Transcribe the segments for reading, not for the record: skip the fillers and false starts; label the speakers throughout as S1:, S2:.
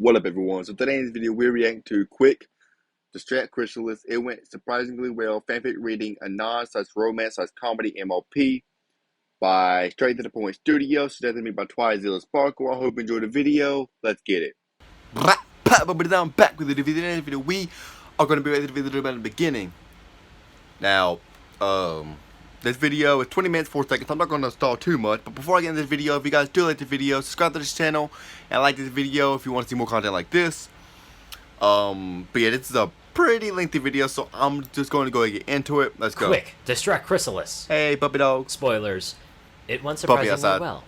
S1: What up, everyone? So today's video, we're reacting to Quick, Distract Chrysalis. It went surprisingly well. Fanfic reading a non-romance/comedy MLP by Straight to the Point Studios, suggested me by Twizilla Sparkle. I hope you enjoyed the video. Let's get it.
S2: I'm back with the video. We are going to be ready to video about the beginning. Now, this video is 20 minutes 4 seconds. I'm not going to stall too much, but before I get into this video, if you guys do like the video, subscribe to this channel and like this video if you want to see more content like this. But yeah, this is a pretty lengthy video, so I'm just going to go and get into it. Let's go.
S3: Quick, Distract Chrysalis.
S2: Hey, puppy dog.
S3: Spoilers. It went
S2: Puppy
S3: surprisingly
S2: outside.
S3: well.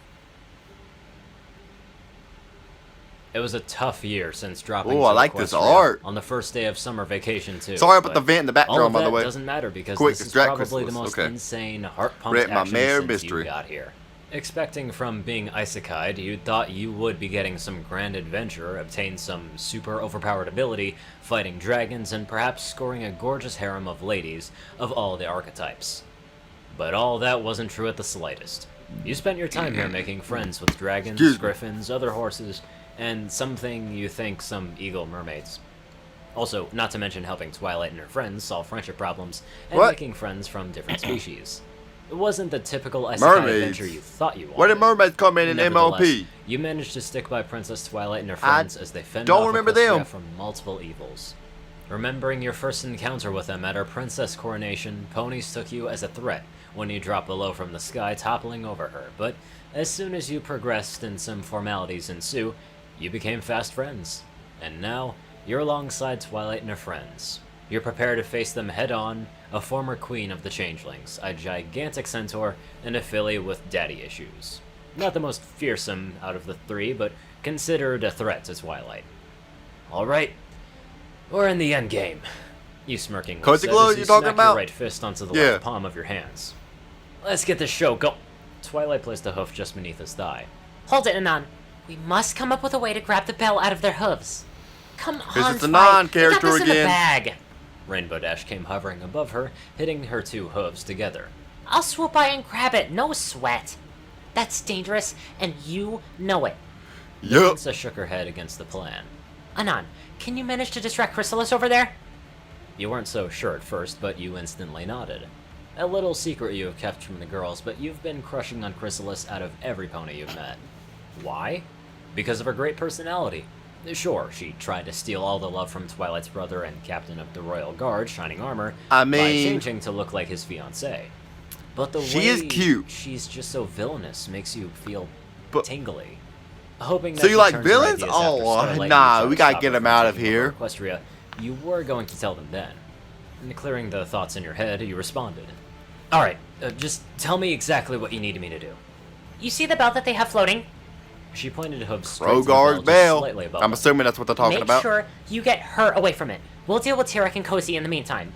S3: It was a tough year since dropping.
S2: Ooh, I like this
S3: Equestria
S2: art.
S3: on the first day of summer vacation too.
S2: Sorry about the vent in the
S3: all
S2: background,
S3: of
S2: by
S3: that
S2: the way.
S3: doesn't matter because
S2: Quick,
S3: this is
S2: Distract
S3: probably the
S2: Chrysalis.
S3: most
S2: Okay.
S3: insane, heart-pumped
S2: Read my
S3: action
S2: mare
S3: since
S2: mystery.
S3: you got here. Expecting from being isekai'd, you thought you would be getting some grand adventure, obtain some super overpowered ability, fighting dragons, and perhaps scoring a gorgeous harem of ladies of all the archetypes. But all that wasn't true at the slightest. You spent your time here making friends with dragons,
S2: Excuse me.
S3: griffins, other horses, and something you think some eagle mermaids. Also, not to mention helping Twilight and her friends solve friendship problems and
S2: What?
S3: making friends from different species. It wasn't the typical isekai
S2: Mermaids.
S3: adventure you thought you wanted.
S2: Where did mermaids come in
S3: Nevertheless,
S2: MLP?
S3: you managed to stick by Princess Twilight and her friends as they fended
S2: don't
S3: off
S2: remember
S3: Equestria
S2: them.
S3: from multiple evils. Remembering your first encounter with them at her princess coronation, ponies took you as a threat when you dropped below from the sky, toppling over her. But as soon as you progressed and some formalities ensue, you became fast friends. And now, you're alongside Twilight and her friends. You're prepared to face them head-on, a former queen of the changelings, a gigantic centaur, and a filly with daddy issues. Not the most fearsome out of the three, but considered a threat to Twilight. Alright, we're in the endgame. You smirkingly
S2: Cozy
S3: said
S2: glow
S3: as
S2: you
S3: you
S2: talking
S3: smacked
S2: about?
S3: your right fist onto the
S2: Yeah.
S3: left palm of your hands. Let's get this show go. Twilight placed a hoof just beneath his thigh.
S4: Hold it, Anon. We must come up with a way to grab the bell out of their hooves. Come
S2: This
S4: on,
S2: is the
S4: Twilight.
S2: Anon
S4: We
S2: character
S4: got this in the
S2: again.
S4: bag.
S3: Rainbow Dash came hovering above her, hitting her two hooves together.
S4: I'll swoop by and grab it. No sweat. That's dangerous, and you know it.
S2: Yup.
S3: Princess shook her head against the plan.
S4: Anon, can you manage to distract Chrysalis over there?
S3: You weren't so sure at first, but you instantly nodded. A little secret you have kept from the girls, but you've been crushing on Chrysalis out of every pony you've met. Why? Because of her great personality. Sure, she tried to steal all the love from Twilight's brother and captain of the Royal Guard, Shining Armor,
S2: I
S3: by
S2: mean-
S3: changing to look like his fiancée. But the
S2: She
S3: way
S2: is cute.
S3: she's just so villainous makes you feel
S2: But-
S3: tingly. Hoping that
S2: So you
S3: she
S2: like
S3: turns her
S2: villains?
S3: ideas after
S2: Oh,
S3: Starlight and
S2: nah,
S3: try
S2: we
S3: to
S2: gotta
S3: stop
S2: get
S3: her
S2: him
S3: from
S2: out of
S3: taking
S2: here.
S3: over Equestria, you were going to tell them then. And clearing the thoughts in your head, you responded. Alright, just tell me exactly what you needed me to do.
S4: You see the bell that they have floating?
S3: She pointed hooves straight to the
S2: Rogar's
S3: just
S2: bell.
S3: slightly above
S2: I'm
S3: them.
S2: assuming that's what they're talking
S4: Make
S2: about.
S4: sure you get her away from it. We'll deal with Tarek and Cozy in the meantime.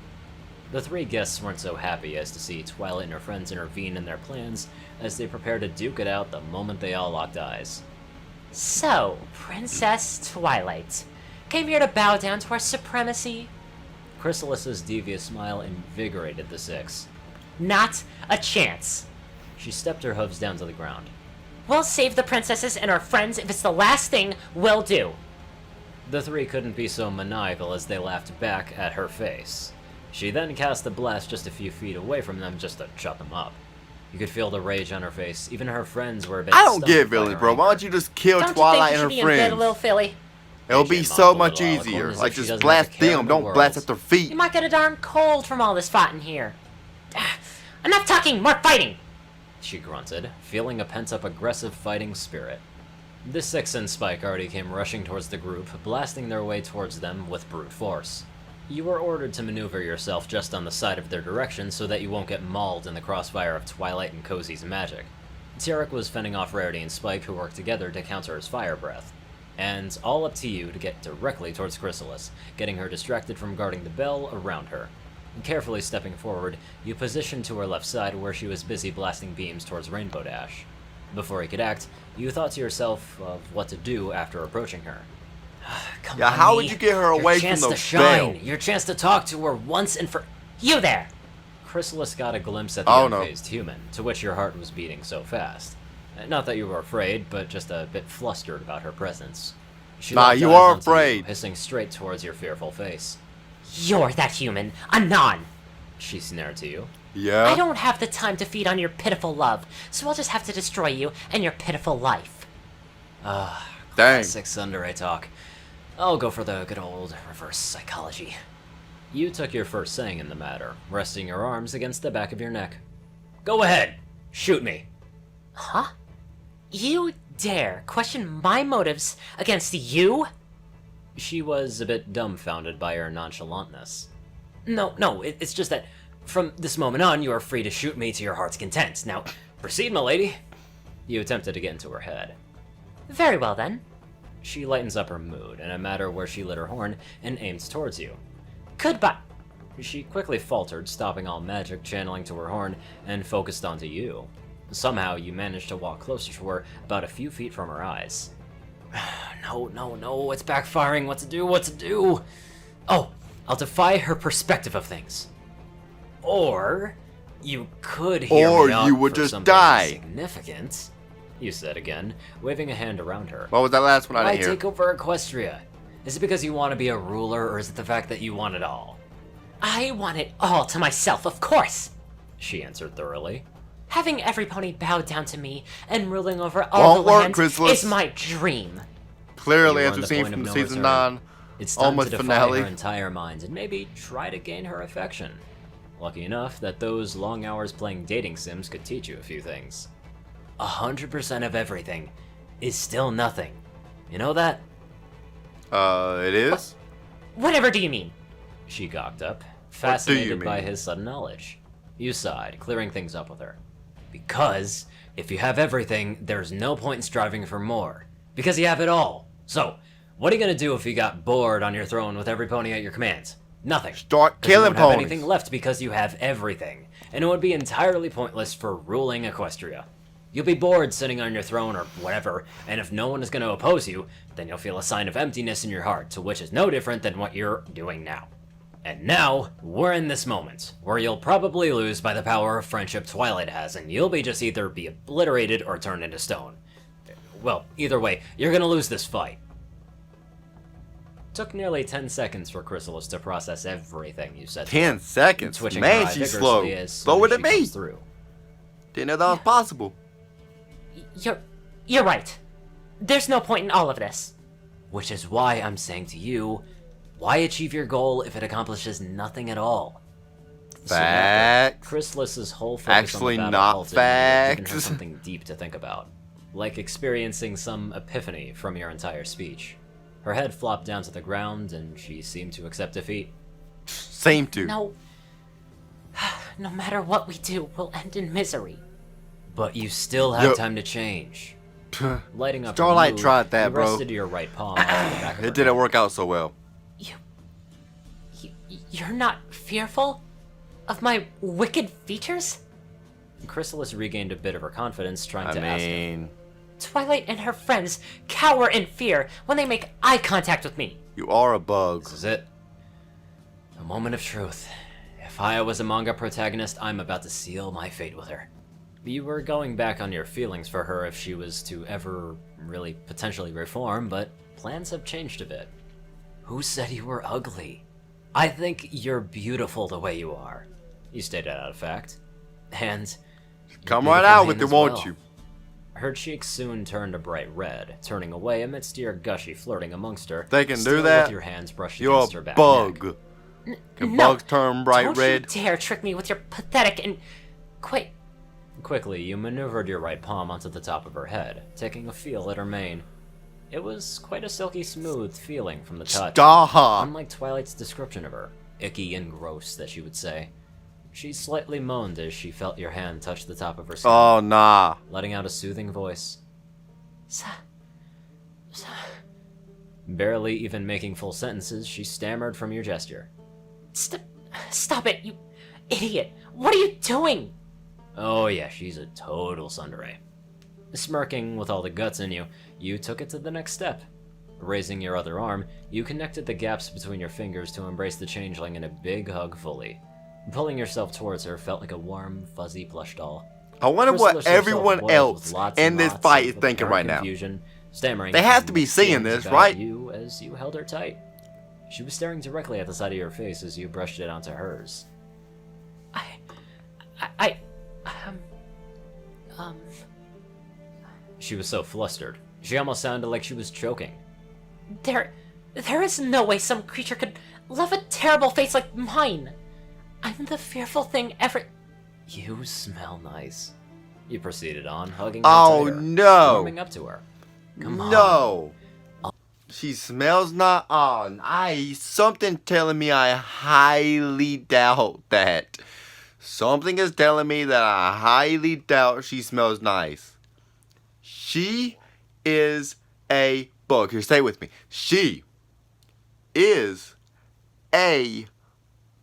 S3: The three guests weren't so happy as to see Twilight and her friends intervene in their plans as they prepared to duke it out the moment they all locked eyes.
S4: So, Princess Twilight came here to bow down to our supremacy?
S3: Chrysalis's devious smile invigorated the six.
S4: Not a chance.
S3: She stepped her hooves down to the ground.
S4: We'll save the princesses and our friends if it's the last thing we'll do.
S3: The three couldn't be so maniacal as they laughed back at her face. She then cast a blast just a few feet away from them just to shut them up. You could feel the rage on her face. Even her friends were a bit
S2: I don't
S3: stunned
S2: get
S3: by
S2: villains,
S3: her
S2: bro. Why
S3: anger.
S2: don't you just kill
S4: Don't
S2: Twilight
S4: you
S2: and
S4: think
S2: her
S4: you should be in bed,
S2: friends?
S4: little filly?
S2: It'll
S3: They
S2: be
S3: should
S2: so
S3: mumble
S2: much
S3: a while,
S2: easier.
S3: according as
S2: Like,
S3: if she
S2: just
S3: doesn't
S2: blast
S3: have a care
S2: them.
S3: in the
S2: Don't blast
S3: world.
S2: at their feet.
S4: You might get a darn cold from all this fighting here. Enough talking, more fighting!
S3: She grunted, feeling a pent-up aggressive fighting spirit. The six and Spike already came rushing towards the group, blasting their way towards them with brute force. You were ordered to maneuver yourself just on the side of their direction so that you won't get mauled in the crossfire of Twilight and Cozy's magic. Tarek was fending off Rarity and Spike, who worked together to counter his fire breath. And all up to you to get directly towards Chrysalis, getting her distracted from guarding the bell around her. Carefully stepping forward, you positioned to her left side where she was busy blasting beams towards Rainbow Dash. Before he could act, you thought to yourself of what to do after approaching her. Come
S2: Yeah,
S3: on,
S2: how
S3: me.
S2: would you get her
S3: Your
S2: away from
S3: chance
S2: the
S3: to shine.
S2: bell?
S3: Your chance to talk to her once and for...
S4: You there!
S3: Chrysalis got a glimpse at the
S2: Oh, no.
S3: unfazed human, to which your heart was beating so fast. Not that you were afraid, but just a bit flustered about her presence. She
S2: Nah,
S3: locked
S2: you
S3: eyes
S2: are
S3: onto
S2: afraid.
S3: hissing straight towards your fearful face.
S4: You're that human. Anon.
S3: She snared to you.
S2: Yeah.
S4: I don't have the time to feed on your pitiful love, so I'll just have to destroy you and your pitiful life.
S2: Dang.
S3: Classic tsundere talk. I'll go for the good old reverse psychology. You took your first saying in the matter, resting your arms against the back of your neck. Go ahead! Shoot me!
S4: Huh? You dare question my motives against you?
S3: She was a bit dumbfounded by her nonchalantness. No, it's just that from this moment on, you are free to shoot me to your heart's content. Now, proceed, milady. You attempted to get into her head.
S4: Very well then.
S3: She lightens up her mood in a matter where she lit her horn and aims towards you.
S4: Goodbye.
S3: She quickly faltered, stopping all magic channeling to her horn, and focused onto you. Somehow, you managed to walk closer to her, about a few feet from her eyes. No, it's backfiring. What to do? Oh, I'll defy her perspective of things. Or, you could hear
S2: Or
S3: me out
S2: you would
S3: for
S2: just
S3: something
S2: die.
S3: significant, you said again, waving a hand around her.
S2: What was that last one I
S3: Why
S2: didn't hear?
S3: take over Equestria? Is it because you want to be a ruler, or is it the fact that you want it all?
S4: I want it all to myself, of course.
S3: She answered thoroughly.
S4: Having every pony bow down to me and ruling over all
S2: Won't
S4: the
S2: work,
S4: land
S2: Chrysalis.
S4: is my dream.
S2: Clearly,
S3: You
S2: as
S3: were on
S2: we've
S3: the
S2: seen
S3: point
S2: from
S3: of no
S2: season
S3: return.
S2: 9,
S3: It's time
S2: almost
S3: to defy
S2: finale.
S3: her entire mind and maybe try to gain her affection. Lucky enough that those long hours playing dating sims could teach you a few things. 100% of everything is still nothing. You know that?
S2: It is?
S4: Whatever do you mean?
S3: She gawked up,
S2: you
S3: fascinated by
S2: mean?
S3: his sudden knowledge. You sighed, clearing things up with her. Because if you have everything, there's no point in striving for more. Because you have it all. So, what are you gonna do if you got bored on your throne with every pony at your command? Nothing.
S2: Start
S3: 'Cause you
S2: killing
S3: won't have
S2: ponies.
S3: anything left because you have everything, and it would be entirely pointless for ruling Equestria. You'll be bored sitting on your throne or whatever, and if no one is going to oppose you, then you'll feel a sign of emptiness in your heart, to which is no different than what you're doing now. And now, we're in this moment, where you'll probably lose by the power of friendship Twilight has, and you'll be just either be obliterated or turned into stone. Well, either way, you're gonna lose this fight. Took nearly 10 seconds for Chrysalis to process everything you said.
S2: 10 seconds?
S3: Twitching her
S2: Man,
S3: eye
S2: she's
S3: vigorously
S2: slow.
S3: as soon
S2: Slower
S3: as
S2: than
S3: she
S2: me.
S3: comes through.
S2: Didn't know that was possible.
S4: You're right. There's no point in all of this.
S3: Which is why I'm saying to you, why achieve your goal if it accomplishes nothing at all?
S2: Facts.
S3: Chrysalis's whole focus
S2: Actually,
S3: on the battle
S2: not
S3: halted and it had given her
S2: facts.
S3: something deep to think about, like experiencing some epiphany from your entire speech. Her head flopped down to the ground, and she seemed to accept defeat.
S2: Seem to.
S4: No. No matter what we do, we'll end in misery.
S3: But you still have
S2: Yo.
S3: time to change. Lighting up
S2: Starlight
S3: her mood,
S2: tried that,
S3: you
S2: bro.
S3: rested your right palm on the back of her
S2: It didn't
S3: neck.
S2: work out so well.
S4: You're not fearful of my wicked features?
S3: Chrysalis regained a bit of her confidence, trying to
S2: I
S3: ask him.
S2: mean,
S4: Twilight and her friends cower in fear when they make eye contact with me.
S2: you are a bug.
S3: This is it. A moment of truth. If I was a manga protagonist, I'm about to seal my fate with her. You were going back on your feelings for her if she was to ever really potentially reform, but plans have changed a bit. Who said you were ugly? I think you're beautiful the way you are. You stated out of fact. And
S2: Come
S3: you're
S2: right
S3: beautiful
S2: out with
S3: name
S2: it,
S3: as
S2: won't
S3: well.
S2: you?
S3: Her cheeks soon turned a bright red, turning away amidst your gushy flirting amongst her.
S2: They can do
S3: still
S2: that?
S3: With your hands brushed
S2: You're
S3: against her
S2: a
S3: back
S2: bug.
S3: neck.
S2: Can
S4: No,
S2: bugs turn bright
S4: Don't
S2: red?
S4: you dare trick me with your pathetic and... Quite...
S3: Quickly, you maneuvered your right palm onto the top of her head, taking a feel at her mane. It was quite a silky smooth feeling from the touch.
S2: Stop.
S3: Unlike Twilight's description of her, icky and gross that she would say. She slightly moaned as she felt your hand touch the top of her skin,
S2: Oh, nah.
S3: letting out a soothing voice.
S4: Sa...
S3: Barely even making full sentences, she stammered from your gesture.
S4: Stop it, you idiot! What are you doing?
S3: Oh yeah, she's a total tsundere. Smirking with all the guts in you, you took it to the next step. Raising your other arm, you connected the gaps between your fingers to embrace the changeling in a big hug fully. Pulling yourself towards her felt like a warm, fuzzy plush doll.
S2: I wonder what
S3: Chrysalis herself
S2: everyone
S3: was,
S2: else
S3: with lots
S2: in
S3: and
S2: this
S3: lots
S2: fight
S3: of
S2: is thinking
S3: apparent
S2: right now.
S3: confusion, Stammering,
S2: They have to be seeing
S3: feelings
S2: this,
S3: about
S2: right?
S3: You as you held her tight. She was staring directly at the side of your face as you brushed it onto hers. She was so flustered. She almost sounded like she was choking.
S4: There is no way some creature could love a terrible face like mine. I'm the fearful thing ever.
S3: You smell nice. You proceeded on, hugging her
S2: Oh
S3: tighter,
S2: no!
S3: warming up to her. Come on.
S2: No! She smells not on. Something telling me I highly doubt that. Something is telling me that I highly doubt she smells nice. She is a bug. Here, stay with me. She is a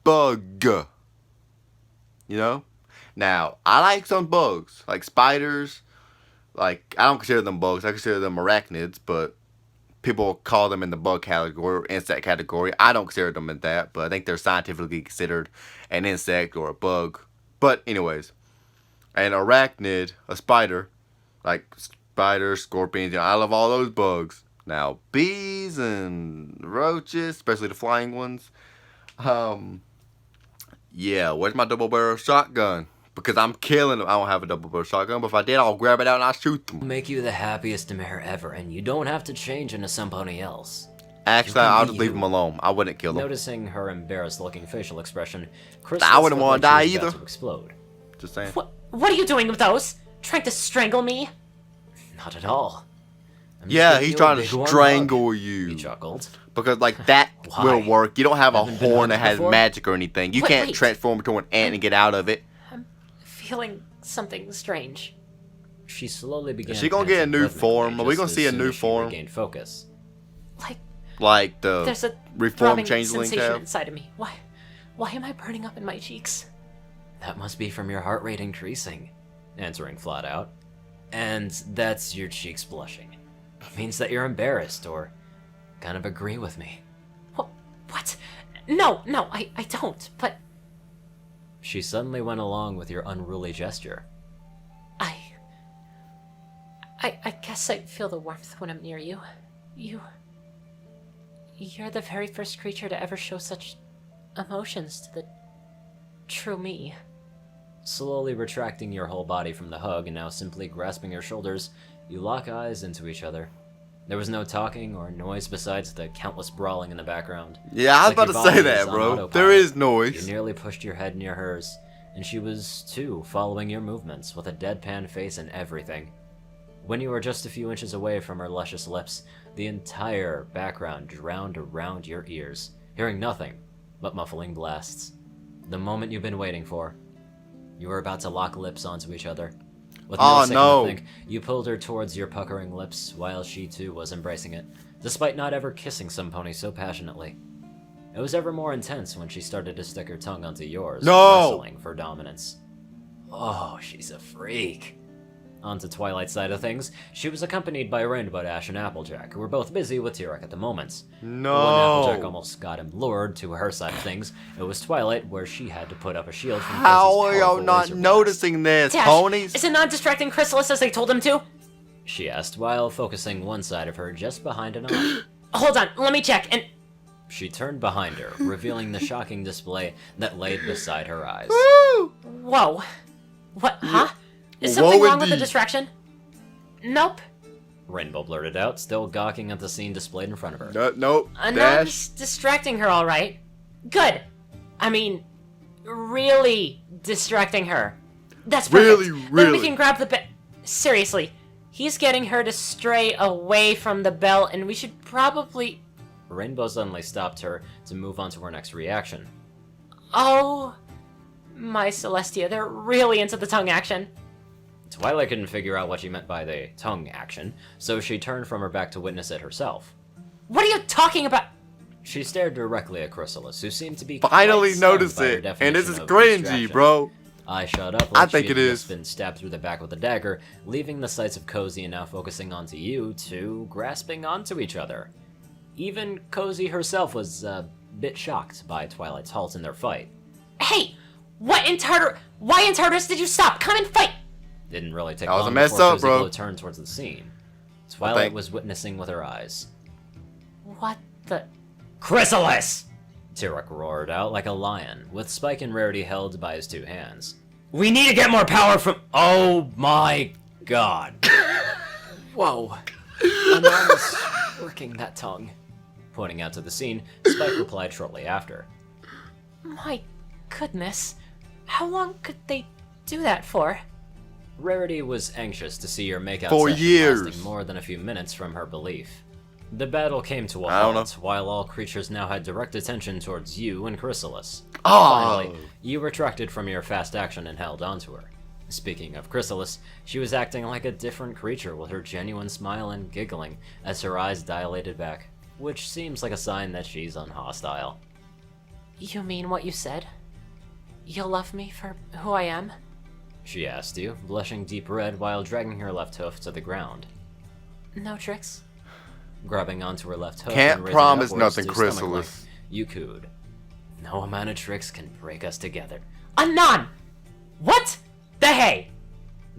S2: bug. You know? Now, I like some bugs, like spiders. Like, I don't consider them bugs. I consider them arachnids, but people call them in the bug category or insect category. I don't consider them in that, but I think they're scientifically considered an insect or a bug. But anyways, an arachnid, a spider, like spiders, scorpions, I love all those bugs. Now, bees and roaches, especially the flying ones. Yeah, where's my double barrel shotgun? Because I'm killing them. I don't have a double barrel shotgun, but if I did, I'll grab it out and I'll shoot them.
S3: Make you the happiest mayor ever, and you don't have to change into somebody else.
S2: Actually, I'll just leave them alone. I wouldn't kill them.
S3: Noticing her embarrassed-looking facial expression, Chris
S2: I wouldn't want to die
S3: either.
S2: either.
S3: To explode.
S2: Just saying.
S4: What are you doing with those? Trying to strangle me?
S3: Not at all. I'm just
S2: Yeah,
S3: giving
S2: he's
S3: you a
S2: trying to
S3: big warm
S2: strangle
S3: hug.
S2: you.
S3: He chuckled.
S2: Because, like, that
S3: Why?
S2: will work. You don't have a
S3: Haven't been
S2: horn that
S3: hugged
S2: has
S3: before?
S2: magic or anything. You can't
S4: Wait.
S2: transform into an ant and get out of it.
S4: Feeling something strange.
S3: She slowly began.
S2: Is she gonna get a
S3: panting
S2: new
S3: rhythmically
S2: form? Are we
S3: just
S2: gonna
S3: as
S2: see a
S3: soon
S2: new
S3: as she
S2: form?
S3: regained focus.
S2: Like the
S4: There's a
S2: reformed
S4: throbbing
S2: changeling
S4: sensation
S2: have?
S4: inside of me. Why am I burning up in my cheeks?
S3: That must be from your heart rate increasing. Answering flat out. And that's your cheeks blushing. It means that you're embarrassed or kind of agree with me.
S4: What? No, I don't. But
S3: She suddenly went along with your unruly gesture.
S4: I guess I feel the warmth when I'm near you. You're the very first creature to ever show such emotions to the true me.
S3: Slowly retracting your whole body from the hug and now simply grasping your shoulders, you lock eyes into each other. There was no talking or noise besides the countless brawling in the background.
S2: Yeah, I was
S3: Like
S2: about
S3: your
S2: to say
S3: body
S2: that,
S3: was on
S2: bro.
S3: autopilot.
S2: There is
S3: You
S2: noise.
S3: nearly pushed your head near hers, and she was, too, following your movements with a deadpan face and everything. When you were just a few inches away from her luscious lips, the entire background drowned around your ears, hearing nothing but muffling blasts. The moment you've been waiting for. You were about to lock lips onto each other. With no
S2: Oh,
S3: second
S2: no.
S3: to think, you pulled her towards your puckering lips while she too was embracing it, despite not ever kissing some pony so passionately. It was ever more intense when she started to stick her tongue onto yours,
S2: No.
S3: wrestling for dominance. Oh, she's a freak. On to Twilight's side of things, she was accompanied by Rainbow Dash and Applejack, who were both busy with T-Rex at the moment. When Applejack
S2: No.
S3: almost got him lured to her side of things, it was Twilight where she had to put up a shield from
S2: How
S3: Cozy's
S2: are y'all
S3: powerful
S2: not
S3: laser blast.
S2: noticing this,
S4: Dash,
S2: ponies?
S4: is it not distracting Chrysalis as I told him to?
S3: She asked while focusing one side of her just behind an arm.
S4: Hold on, let me check. And
S3: She turned behind her, revealing the shocking display that laid beside her eyes.
S2: Woo!
S4: whoa, what? Huh? Is
S2: Whoa,
S4: something wrong with the
S2: indeed.
S4: distraction? Nope.
S3: Rainbow blurted out, still gawking at the scene displayed in front of her.
S2: Nope.
S4: Anon's distracting her, all right. Good. I mean, really distracting her. That's perfect.
S2: Really,
S4: Then
S2: really.
S4: we can grab the bell. Seriously, he's getting her to stray away from the bell, and we should probably.
S3: Rainbow suddenly stopped her to move on to her next reaction.
S4: Oh, my Celestia, they're really into the tongue action.
S3: Twilight couldn't figure out what she meant by the tongue action, so she turned from her back to witness it herself.
S4: What are you talking about?
S3: She stared directly at Chrysalis, who seemed to be
S2: Finally
S3: quite stunned
S2: noticed
S3: by her
S2: it. And this
S3: definition
S2: is
S3: of
S2: cringy,
S3: distraction.
S2: bro.
S3: Eye shut up
S2: I
S3: like
S2: think
S3: she had
S2: it
S3: just
S2: is.
S3: been stabbed through the back with a dagger, leaving the sights of Cozy and now focusing onto you two grasping onto each other. Even Cozy herself was a bit shocked by Twilight's halt in their fight.
S4: Hey, why in Tartarus did you stop? Come and fight!
S3: Didn't really take
S2: That was
S3: long
S2: a mess
S3: before
S2: up,
S3: Cozy
S2: bro.
S3: Glow turned towards the scene. Twilight was witnessing with her eyes.
S4: What the?
S3: Chrysalis! Tirok roared out like a lion, with Spike and Rarity held by his two hands. We need to get more power from— Oh my god.
S4: Whoa. Anon's working that tongue.
S3: Pointing out to the scene, Spike replied shortly after.
S4: My goodness. How long could they do that for?
S3: Rarity was anxious to see your makeout
S2: For
S3: session
S2: years.
S3: lasting more than a few minutes from her belief. The battle came to a
S2: I don't
S3: halt, while all creatures now had direct attention towards you and Chrysalis.
S2: Oh.
S3: Finally, you retracted from your fast action and held onto her. Speaking of Chrysalis, she was acting like a different creature with her genuine smile and giggling as her eyes dilated back, which seems like a sign that she's unhostile.
S4: You mean what you said? You'll love me for who I am?
S3: She asked you, blushing deep red while dragging her left hoof to the ground.
S4: No tricks?
S3: Grabbing onto her left hoof
S2: Can't
S3: and raising
S2: promise
S3: upwards
S2: nothing,
S3: to stomach
S2: Chrysalis.
S3: length, you cooed. No amount of tricks can break us together.
S4: Anon! What the hey?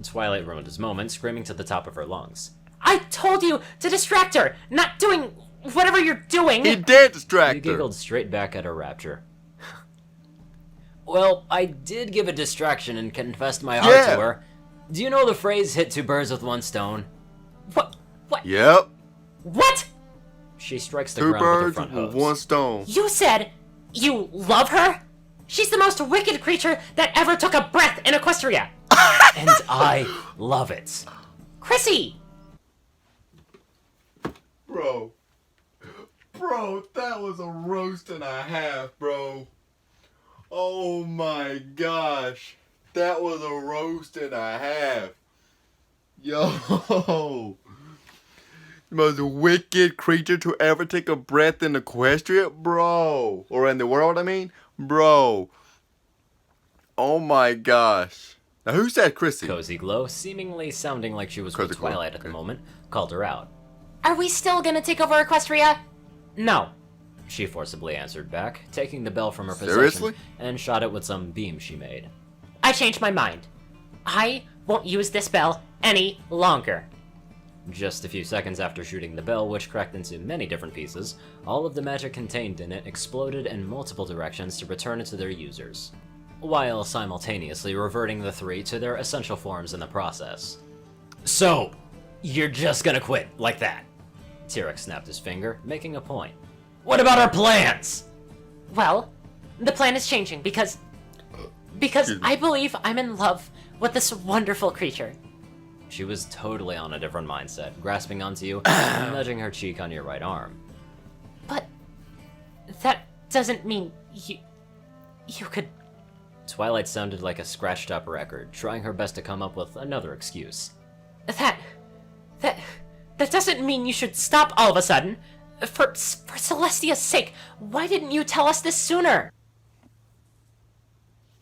S3: Twilight ruined his moment, screaming to the top of her lungs.
S4: I told you to distract her, not doing whatever you're doing!
S2: He did
S3: You
S2: distract her.
S3: giggled straight back at her rapture. Well, I did give a distraction and confessed my heart
S2: Yeah.
S3: to her. Do you know the phrase, hit two birds with one stone?
S4: What? What?
S2: Yep.
S4: What?
S3: She strikes the
S2: Two
S3: ground with her
S2: birds
S3: front
S2: with
S3: hooves.
S2: one stone.
S4: You said you love her? She's the most wicked creature that ever took a breath in Equestria!
S3: And I love it.
S4: Chrissy!
S2: Bro, that was a roast and a half, bro. Oh my gosh. That was a roast and a half. Yo. The most wicked creature to ever take a breath in Equestria, bro. Or in the world, I mean. Bro. Oh my gosh. Now who said Chrissy?
S3: Cozy Glow, seemingly sounding like she was with
S2: Cozy Glow,
S3: Twilight at the
S2: okay.
S3: moment, called her out.
S4: Are we still gonna take over Equestria?
S3: No, she forcibly answered back, taking the bell from her possession
S2: Seriously?
S3: and shot it with some beam she made.
S4: I changed my mind. I won't use this bell any longer.
S3: Just a few seconds after shooting the bell, which cracked into many different pieces, all of the magic contained in it exploded in multiple directions to return it to their users, while simultaneously reverting the three to their essential forms in the process. So, you're just gonna quit, like that? Tirok snapped his finger, making a point. What about our plans?
S4: Well, the plan is changing because I believe I'm in love with this wonderful creature.
S3: She was totally on a different mindset, grasping onto you and nudging her cheek on your right arm.
S4: But that doesn't mean you could.
S3: Twilight sounded like a scratched up record, trying her best to come up with another excuse.
S4: That doesn't mean you should stop all of a sudden. For Celestia's sake, why didn't you tell us this sooner?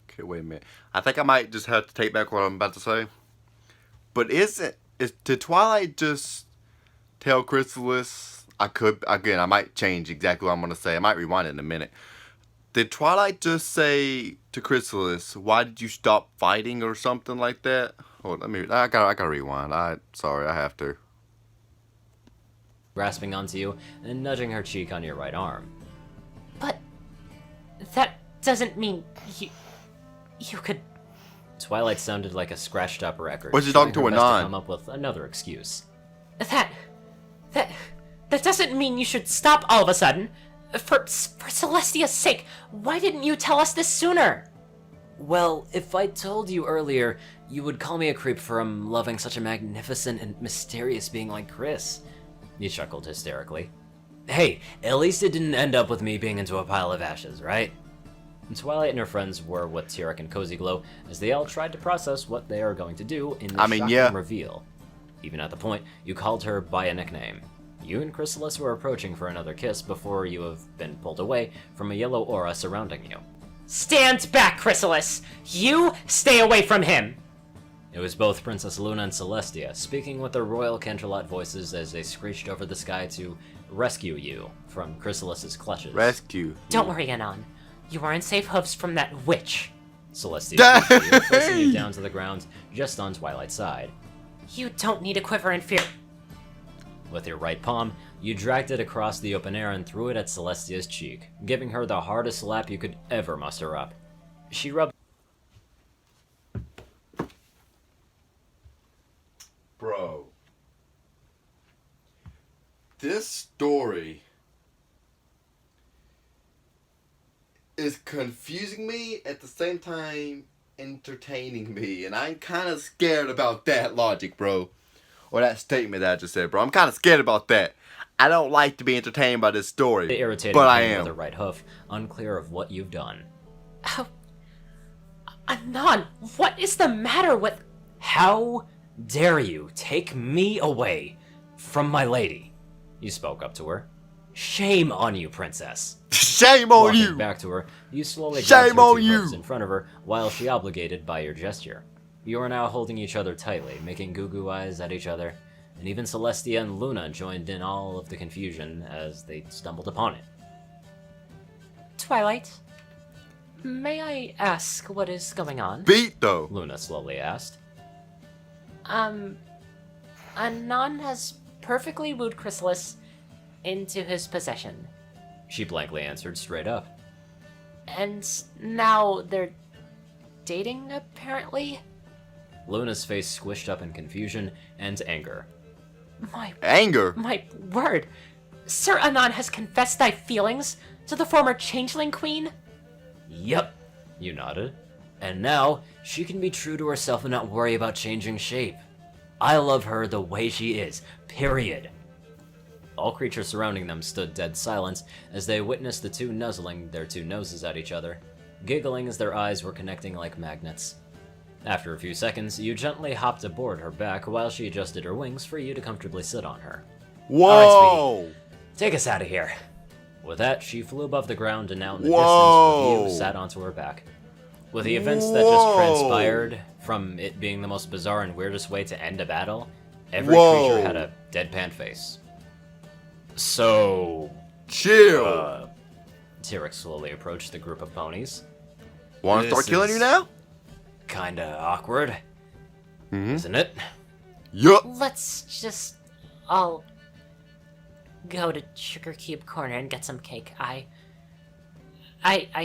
S2: Okay, wait a minute. I think I might just have to take back what I'm about to say. But did Twilight just tell Chrysalis? I might change exactly what I'm gonna say. I might rewind it in a minute. Did Twilight just say to Chrysalis, "Why did you stop fighting?" or something like that? Oh, I gotta rewind. Sorry, I have to.
S3: Grasping onto you and nudging her cheek on your right arm.
S4: But that doesn't mean you could.
S3: Twilight sounded like a scratched up record.
S2: Was she talking
S3: trying
S2: to
S3: her best
S2: Anon?
S3: come up with another excuse.
S4: That doesn't mean you should stop all of a sudden. For Celestia's sake, why didn't you tell us this sooner?
S3: Well, if I told you earlier, you would call me a creep for loving such a magnificent and mysterious being like Chris. You chuckled hysterically. Hey, at least it didn't end up with me being into a pile of ashes, right? And Twilight and her friends were with Tirok and Cozy Glow as they all tried to process what they are going to do in the shocking reveal. Even at the point, you called her by a nickname. You and Chrysalis were approaching for another kiss before you have been pulled away from a yellow aura surrounding you.
S4: Stand back, Chrysalis! You stay away from him!
S3: It was both Princess Luna and Celestia, speaking with their royal Canterlot voices as they screeched over the sky to rescue you from Chrysalis's clutches.
S2: Rescue.
S4: Don't worry, Anon. You are in safe hooves from that witch.
S3: Celestia pushed you, placing you down to the ground, just on Twilight's side.
S4: You don't need to quiver in fear.
S3: With your right palm, you dragged it across the open air and threw it at Celestia's cheek, giving her the hardest slap you could ever muster up. She rubbed.
S2: Bro. This story is confusing me at the same time entertaining me, and I'm kind of scared about that logic, bro. Or that statement that I just said, bro. I'm kind of scared about that. I don't like to be entertained by this story,
S3: irritating
S2: but I
S3: pain
S2: am.
S3: with her right hoof, unclear of what you've done.
S4: Oh, Anon, what is the matter with...
S3: How dare you take me away from my lady? You spoke up to her. Shame on you, princess.
S2: Shame on
S3: Walking
S2: you.
S3: back to her, you slowly
S2: Shame
S3: grabbed her
S2: on
S3: two
S2: you.
S3: hooves in front of her while she obligated by your gesture. You are now holding each other tightly, making goo-goo eyes at each other, and even Celestia and Luna joined in all of the confusion as they stumbled upon it.
S4: Twilight, may I ask what is going on?
S2: Beat though.
S3: Luna slowly asked.
S4: Anon has perfectly wooed Chrysalis into his possession.
S3: She blankly answered straight up.
S4: And now they're dating, apparently?
S3: Luna's face squished up in confusion and anger.
S2: Anger.
S4: My word! Sir Anon has confessed thy feelings to the former changeling queen?
S3: Yep, you nodded. And now, she can be true to herself and not worry about changing shape. I love her the way she is, period. All creatures surrounding them stood dead silent as they witnessed the two nuzzling their two noses at each other, giggling as their eyes were connecting like magnets. After a few seconds, you gently hopped aboard her back while she adjusted her wings for you to comfortably sit on her.
S2: Whoa.
S3: Take us out of here. With that, she flew above the ground and now in the
S2: Whoa.
S3: distance with you sat onto her back. With the events that just transpired, from it being the most bizarre and weirdest way to end a battle, every
S2: Whoa.
S3: creature had a deadpan face. So,
S2: Chill.
S3: Tyrix slowly approached the group of ponies.
S2: Want to start
S3: this
S2: killing
S3: is-
S2: you now?
S3: Kinda awkward,
S2: Mm-hmm.
S3: isn't it?
S2: Yup.
S4: Let's just all go to Sugar Cube Corner and get some cake. I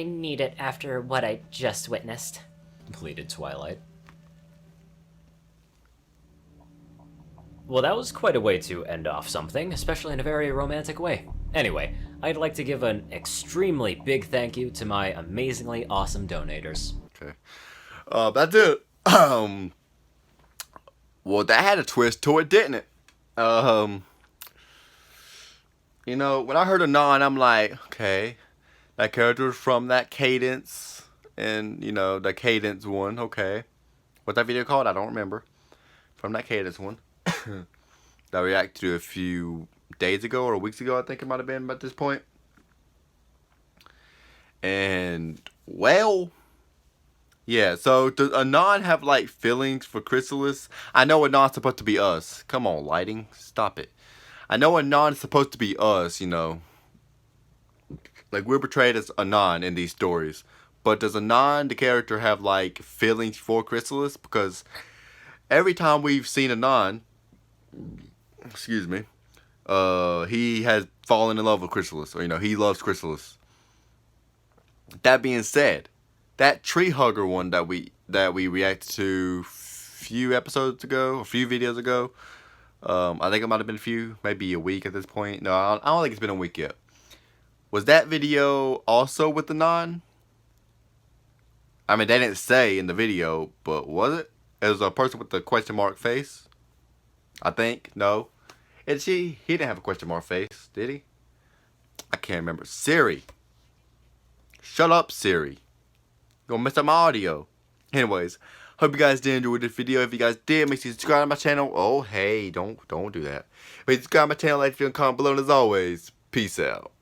S4: need it after what I just witnessed.
S3: Pleaded Twilight. Well, that was quite a way to end off something, especially in a very romantic way. Anyway, I'd like to give an extremely big thank you to my amazingly awesome donators.
S2: Okay. That's it. Well, that had a twist to it, didn't it? You know, when I heard Anon, I'm like, okay, that character was from that Cadence, and, you know, the Cadence one, okay. What's that video called? I don't remember. From that Cadence one. That I reacted to a few days ago or weeks ago, I think it might have been at this point. And, well, yeah, so does Anon have, like, feelings for Chrysalis? I know Anon's supposed to be us. Come on, lighting. Stop it. I know Anon's supposed to be us, you know. Like, we're portrayed as Anon in these stories. But does Anon, the character, have, like, feelings for Chrysalis? Because every time we've seen Anon, excuse me, he has fallen in love with Chrysalis. Or, you know, he loves Chrysalis. That being said, that tree hugger one that we reacted to a few episodes ago, a few videos ago, I think it might have been a few, maybe a week at this point. No, I don't think it's been a week yet. Was that video also with Anon? I mean, they didn't say in the video, but was it? It was a person with the question mark face, I think. No. And he didn't have a question mark face, did he? I can't remember. Siri. Shut up, Siri. Gonna mess up my audio. Anyways, hope you guys did enjoy this video. If you guys did, make sure you subscribe to my channel. Oh, hey, don't do that. But subscribe to my channel, like, comment below, and as always, peace out.